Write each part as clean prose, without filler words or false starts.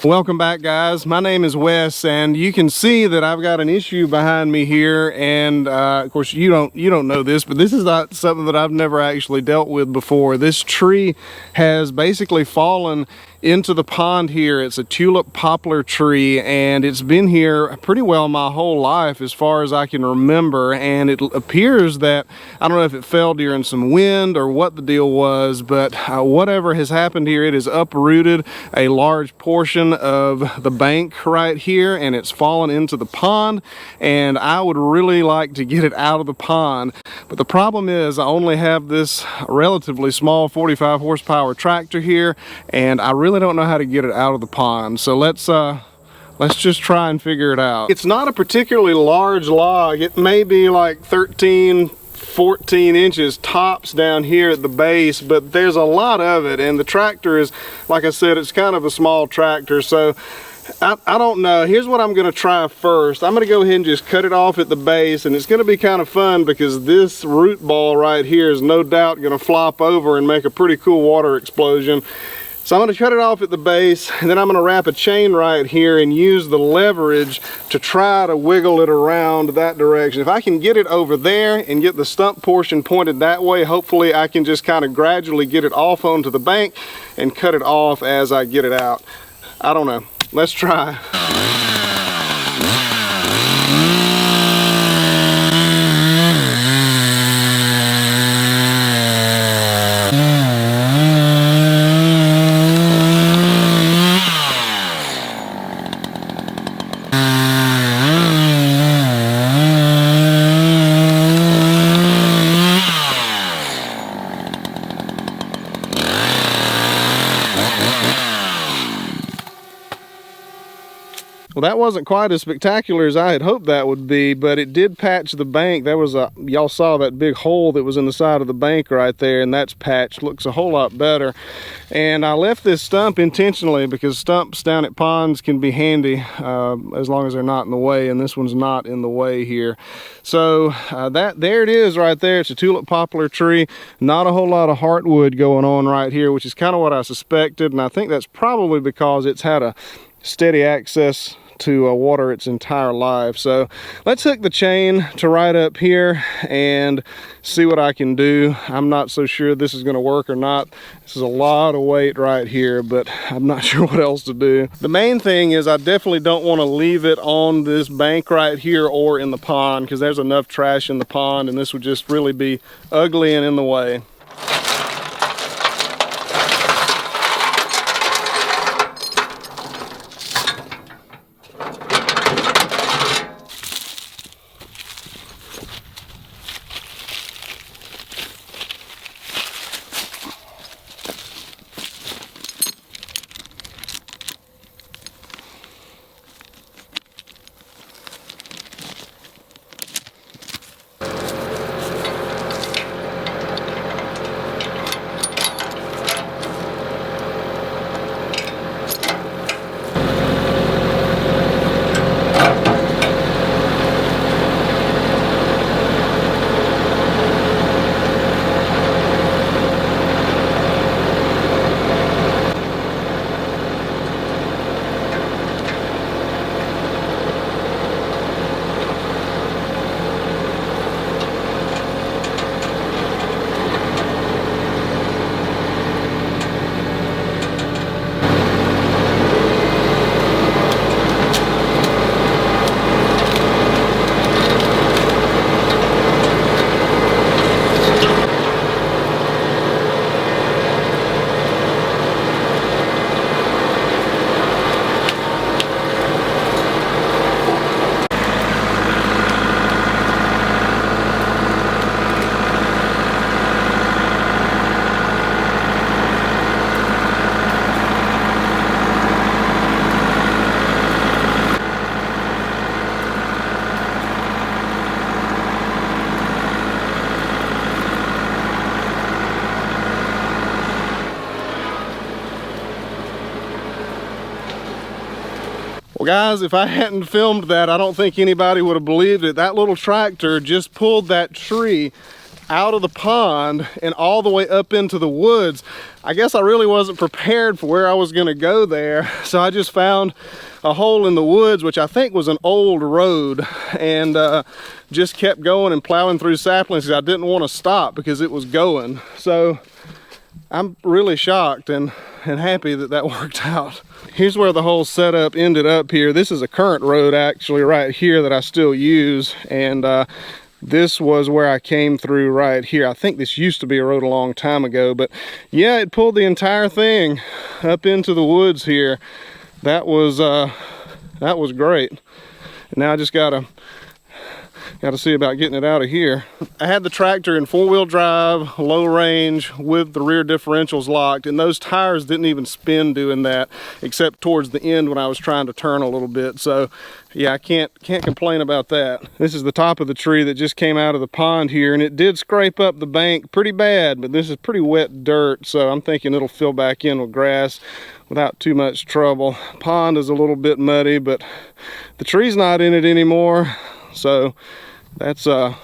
Welcome back, guys. My name is Wes, and you can see that I've got an issue behind me here. And of course, you don't know this, but this is not something that I've never actually dealt with before. This tree has basically fallen into the pond here. It's a tulip poplar tree, and it's been here pretty well my whole life as far as I can remember. And it appears that, I don't know if it fell during some wind or what the deal was, but whatever has happened here, it has uprooted a large portion of the bank right here, and it's fallen into the pond. And I would really like to get it out of the pond, but the problem is I only have this relatively small 45 horsepower tractor here, and I really don't know how to get it out of the pond. So let's just try and figure it out. It's not a particularly large log. It may be like 13-14 inches tops down here at the base, but there's a lot of it, and the tractor is, like I said, it's kind of a small tractor, so I don't know. Here's what I'm going to try first. I'm going to go ahead and just cut it off at the base, and it's going to be kind of fun because this root ball right here is no doubt going to flop over and make a pretty cool water explosion. So I'm going to cut it off at the base, and then I'm going to wrap a chain right here and use the leverage to try to wiggle it around that direction. If I can get it over there and get the stump portion pointed that way, hopefully I can just kind of gradually get it off onto the bank and cut it off as I get it out. I don't know. Let's try. Well, that wasn't quite as spectacular as I had hoped that would be, but it did patch the bank. There was y'all saw that big hole that was in the side of the bank right there, and that's patched. Looks a whole lot better. And I left this stump intentionally because stumps down at ponds can be handy as long as they're not in the way, and this one's not in the way here. So there it is right there. It's a tulip poplar tree. Not a whole lot of heartwood going on right here, which is kind of what I suspected, and I think that's probably because it's had a steady access to water its entire life. So let's hook the chain to right up here and see what I can do. I'm not so sure this is going to work or not. This is a lot of weight right here, but I'm not sure what else to do. The main thing is I definitely don't want to leave it on this bank right here or in the pond, because there's enough trash in the pond and this would just really be ugly and in the way. Well guys, if I hadn't filmed that, I don't think anybody would have believed it. That little tractor just pulled that tree out of the pond and all the way up into the woods. I guess I really wasn't prepared for where I was gonna go there. So I just found a hole in the woods, which I think was an old road, and just kept going and plowing through saplings. I didn't want to stop because it was going. So I'm really shocked and happy that that worked out. Here's where the whole setup ended up here. This is a current road actually right here that I still use, and this was where I came through right here. I think this used to be a road a long time ago, but yeah, it pulled the entire thing up into the woods here. That was great. And now I just gotta see about getting it out of here. I had the tractor in 4-wheel drive, low range, with the rear differentials locked, and those tires didn't even spin doing that, except towards the end when I was trying to turn a little bit. So yeah, I can't complain about that. This is the top of the tree that just came out of the pond here, and it did scrape up the bank pretty bad, but this is pretty wet dirt, so I'm thinking it'll fill back in with grass without too much trouble. Pond is a little bit muddy, but the tree's not in it anymore, so that's a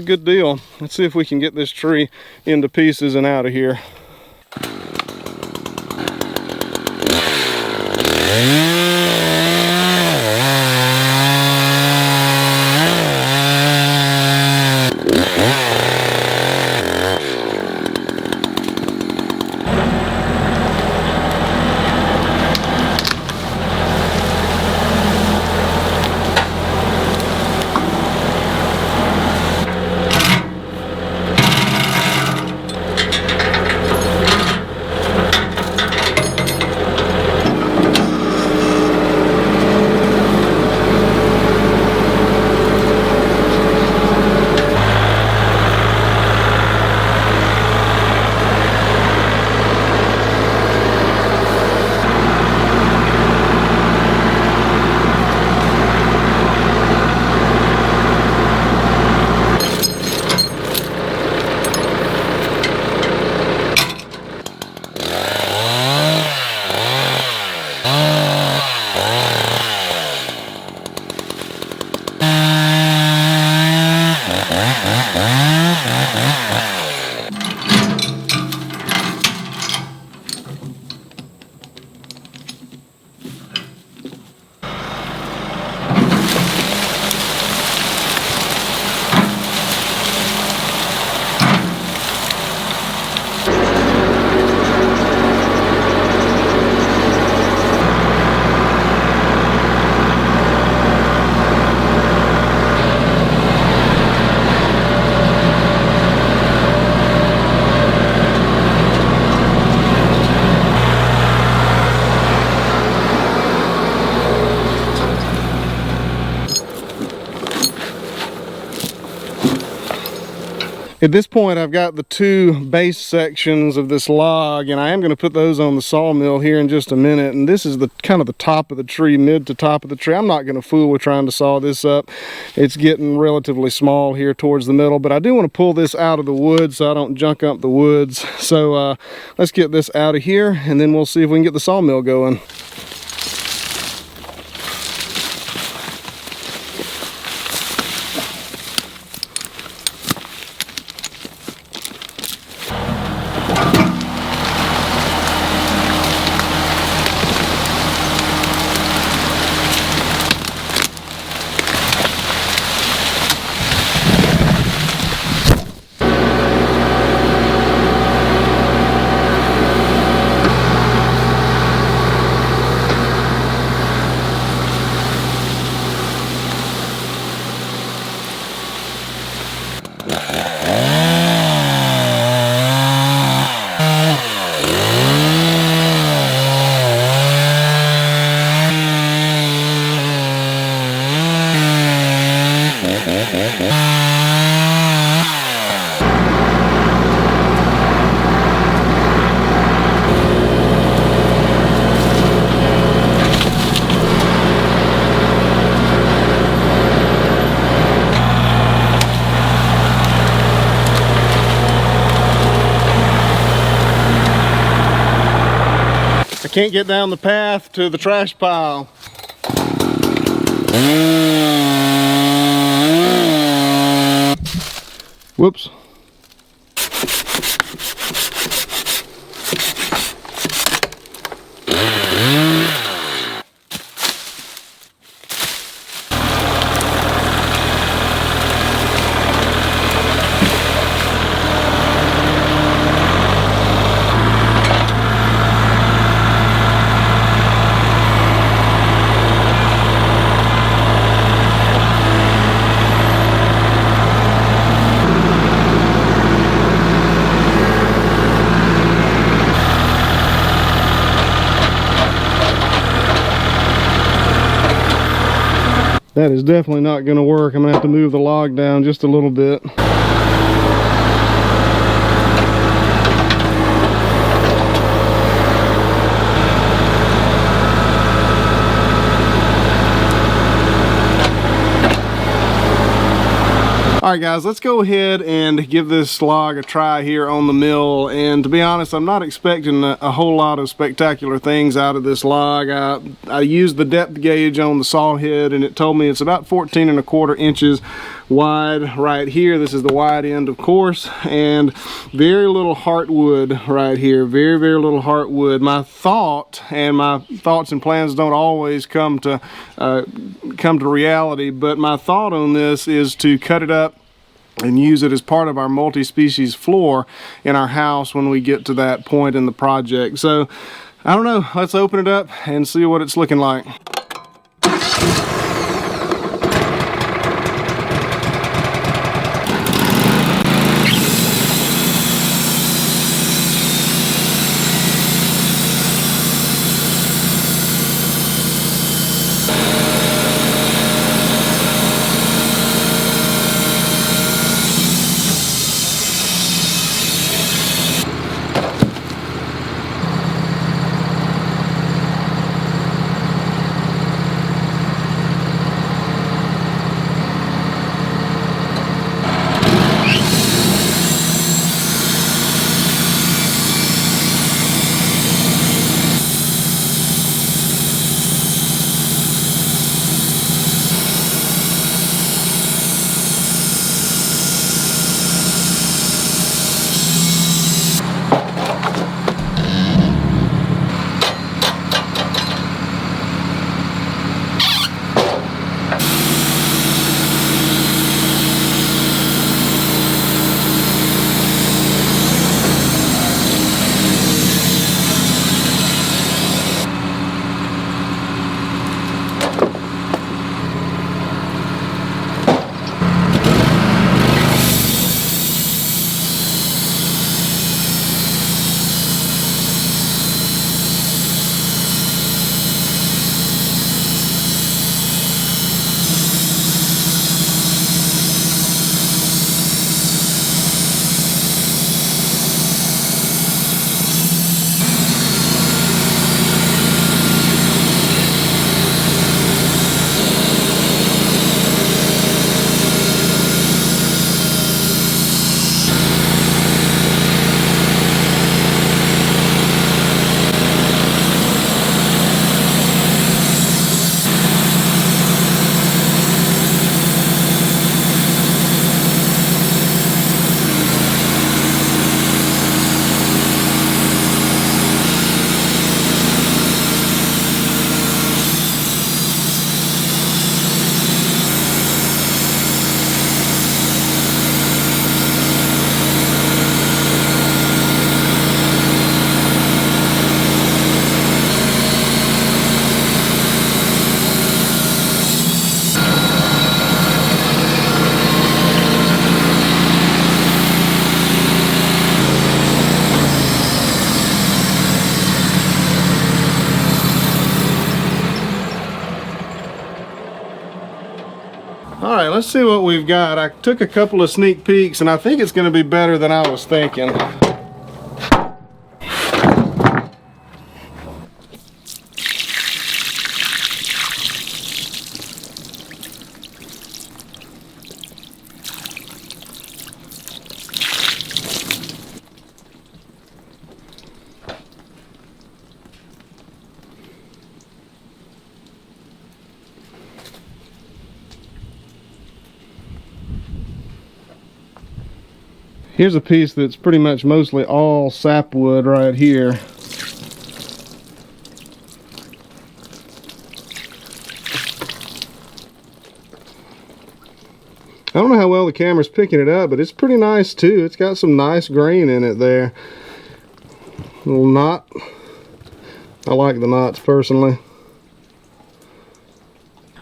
good deal. Let's see if we can get this tree into pieces and out of here. At this point, I've got the 2 base sections of this log, and I am going to put those on the sawmill here in just a minute. And this is the kind of the top of the tree, mid to top of the tree. I'm not going to fool with trying to saw this up. It's getting relatively small here towards the middle, but I do want to pull this out of the wood so I don't junk up the woods. So let's get this out of here, and then we'll see if we can get the sawmill going. I can't get down the path to the trash pile. Whoops. That is definitely not going to work. I'm going to have to move the log down just a little bit. Alright guys, let's go ahead and give this log a try here on the mill. And to be honest, I'm not expecting a whole lot of spectacular things out of this log. I used the depth gauge on the saw head and it told me it's about 14¼ inches wide right here. This is the wide end, of course, and very little heartwood right here. Very, very little heartwood. My thoughts and plans don't always come to reality, but my thought on this is to cut it up and use it as part of our multi-species floor in our house when we get to that point in the project. So I don't know, let's open it up and see what it's looking like. Alright, let's see what we've got. I took a couple of sneak peeks and I think it's going to be better than I was thinking. Here's a piece that's pretty much mostly all sapwood right here. I don't know how well the camera's picking it up, but it's pretty nice too. It's got some nice grain in it there. Little knot. I like the knots personally.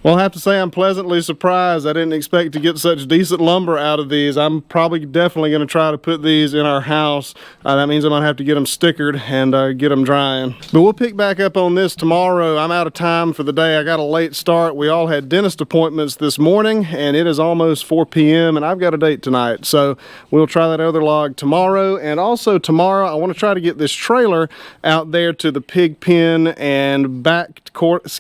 Well, I have to say I'm pleasantly surprised. I didn't expect to get such decent lumber out of these. I'm probably definitely going to try to put these in our house. That means I'm going to have to get them stickered and get them drying. But we'll pick back up on this tomorrow. I'm out of time for the day. I got a late start. We all had dentist appointments this morning, and it is almost 4 p.m. and I've got a date tonight. So we'll try that other log tomorrow. And also tomorrow, I want to try to get this trailer out there to the pig pen and back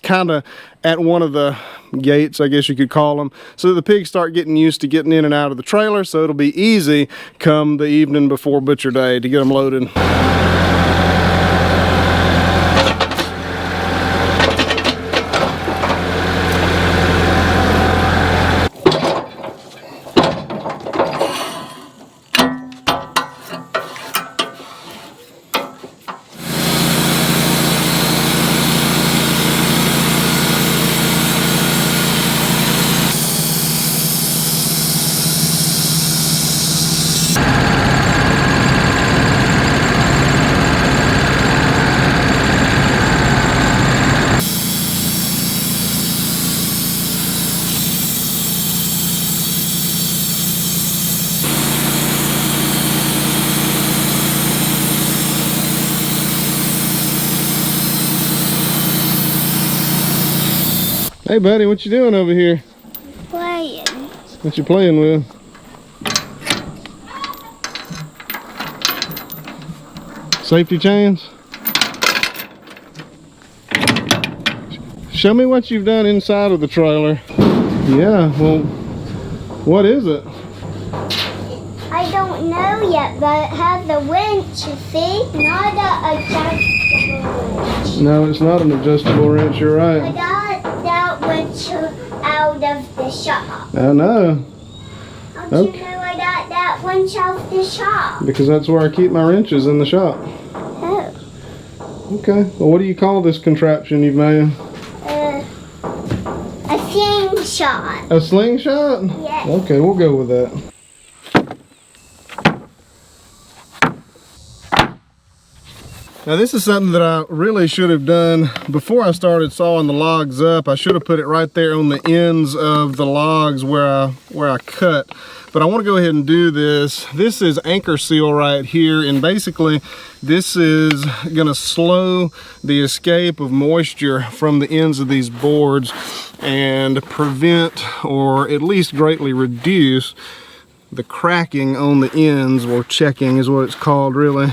kind of at one of the gates, I guess you could call them, so that the pigs start getting used to getting in and out of the trailer, so it'll be easy come the evening before butcher day to get them loaded. Hey buddy, what you doing over here? Playing. What you playing with? Safety chains? Show me what you've done inside of the trailer. Yeah, well, what is it? I don't know yet, but it has a winch, you see? Not an adjustable winch. No, it's not an adjustable wrench, you're I right. got that winch out of the shop. I know. How'd you know I got that winch out of the shop? Because that's where I keep my wrenches, in the shop. Oh. Okay, well what do you call this contraption you've made? A slingshot. A slingshot? Yes. Okay, we'll go with that. Now this is something that I really should have done before I started sawing the logs up. I should have put it right there on the ends of the logs where I cut. But I want to go ahead and do this. This is anchor seal right here, and basically this is going to slow the escape of moisture from the ends of these boards and prevent, or at least greatly reduce, the cracking on the ends, or checking is what it's called really.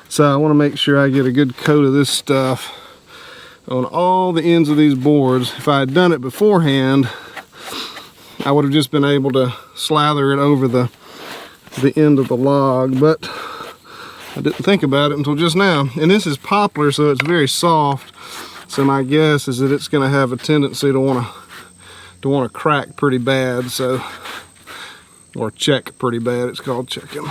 So I want to make sure I get a good coat of this stuff on all the ends of these boards. If I had done it beforehand, I would have just been able to slather it over the end of the log, but I didn't think about it until just now. And this is poplar, so it's very soft. So my guess is that it's going to have a tendency to want to crack pretty bad, so, or check pretty bad. It's called checking.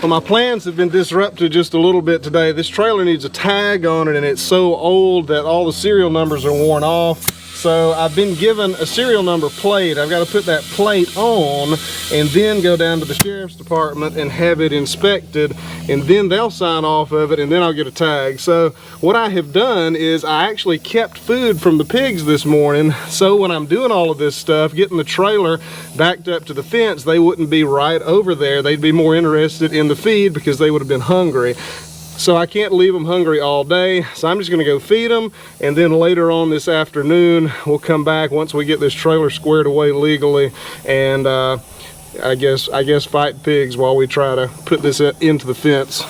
Well, my plans have been disrupted just a little bit today. This trailer needs a tag on it, and it's so old that all the serial numbers are worn off. So I've been given a serial number plate. I've got to put that plate on and then go down to the sheriff's department and have it inspected, and then they'll sign off of it, and then I'll get a tag. So what I have done is I actually kept food from the pigs this morning, so when I'm doing all of this stuff, getting the trailer backed up to the fence, they wouldn't be right over there. They'd be more interested in the feed because they would have been hungry. So I can't leave them hungry all day, so I'm just gonna go feed them, and then later on this afternoon we'll come back once we get this trailer squared away legally, and I guess fight pigs while we try to put this into the fence.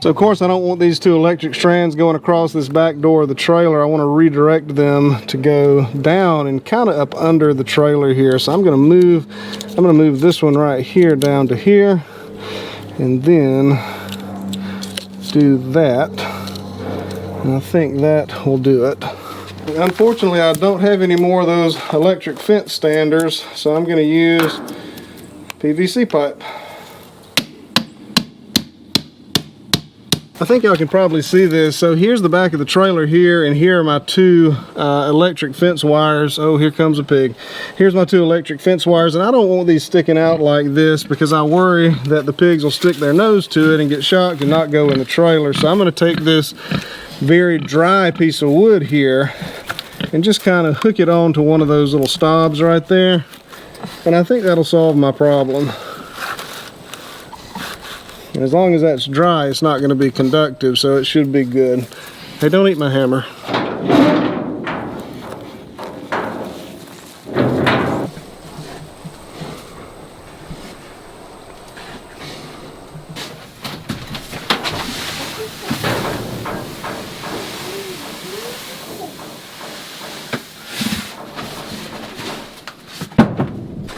So of course I don't want these two electric strands going across this back door of the trailer. I want to redirect them to go down and kind of up under the trailer here. So I'm going to move this one right here down to here, and then do that. And I think that will do it. Unfortunately, I don't have any more of those electric fence standers, so I'm going to use PVC pipe. I think y'all can probably see this. So here's the back of the trailer here, and here are my two electric fence wires. Oh, here comes a pig. Here's my two electric fence wires, and I don't want these sticking out like this because I worry that the pigs will stick their nose to it and get shocked and not go in the trailer. So I'm going to take this very dry piece of wood here and just kind of hook it onto one of those little stobs right there, and I think that'll solve my problem. And as long as that's dry, it's not going to be conductive, so it should be good. Hey, don't eat my hammer.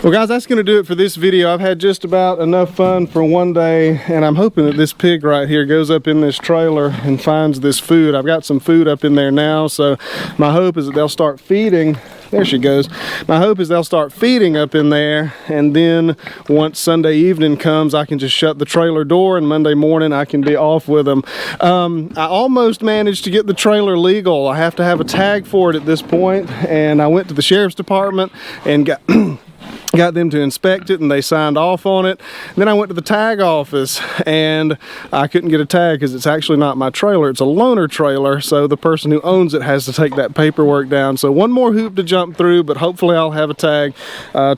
Well guys, that's going to do it for this video. I've had just about enough fun for one day, and I'm hoping that this pig right here goes up in this trailer and finds this food. I've got some food up in there now, so my hope is that they'll start feeding. There she goes. My hope is they'll start feeding up in there, and then once Sunday evening comes, I can just shut the trailer door, and Monday morning I can be off with them. I almost managed to get the trailer legal. I have to have a tag for it at this point, and I went to the sheriff's department and got them to inspect it, and they signed off on it. And then I went to the tag office, and I couldn't get a tag because it's actually not my trailer. It's a loaner trailer, so the person who owns it has to take that paperwork down. So one more hoop to jump through, but hopefully I'll have a tag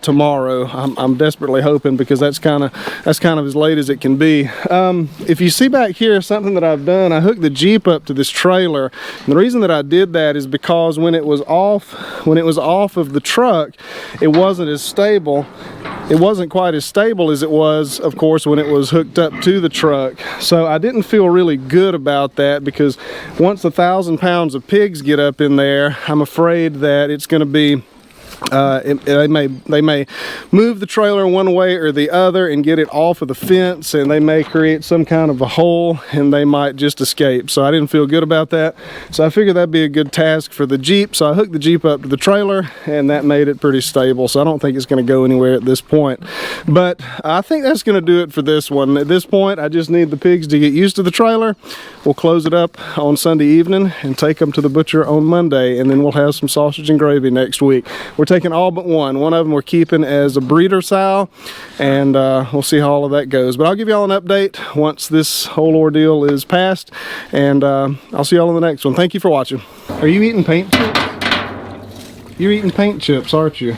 tomorrow. I'm desperately hoping, because that's kind of as late as it can be. If you see back here, something that I've done, I hooked the Jeep up to this trailer. And the reason that I did that is because when it was off of the truck, it wasn't as stable. It wasn't quite as stable as it was, of course, when it was hooked up to the truck. So I didn't feel really good about that, because once 1,000 pounds of pigs get up in there, I'm afraid that it's going to be they may move the trailer one way or the other and get it off of the fence, and they may create some kind of a hole, and they might just escape. So I didn't feel good about that, so I figured that'd be a good task for the Jeep. So I hooked the Jeep up to the trailer, and that made it pretty stable, so I don't think it's going to go anywhere at this point. But I think that's going to do it for this one. At this point, I just need the pigs to get used to the trailer. We'll close it up on Sunday evening and take them to the butcher on Monday, and then we'll have some sausage and gravy next week. We're taking all but one. One of them we're keeping as a breeder sow, and we'll see how all of that goes. But I'll give y'all an update once this whole ordeal is passed, and I'll see y'all in the next one. Thank you for watching. Are you eating paint chips? You're eating paint chips, aren't you?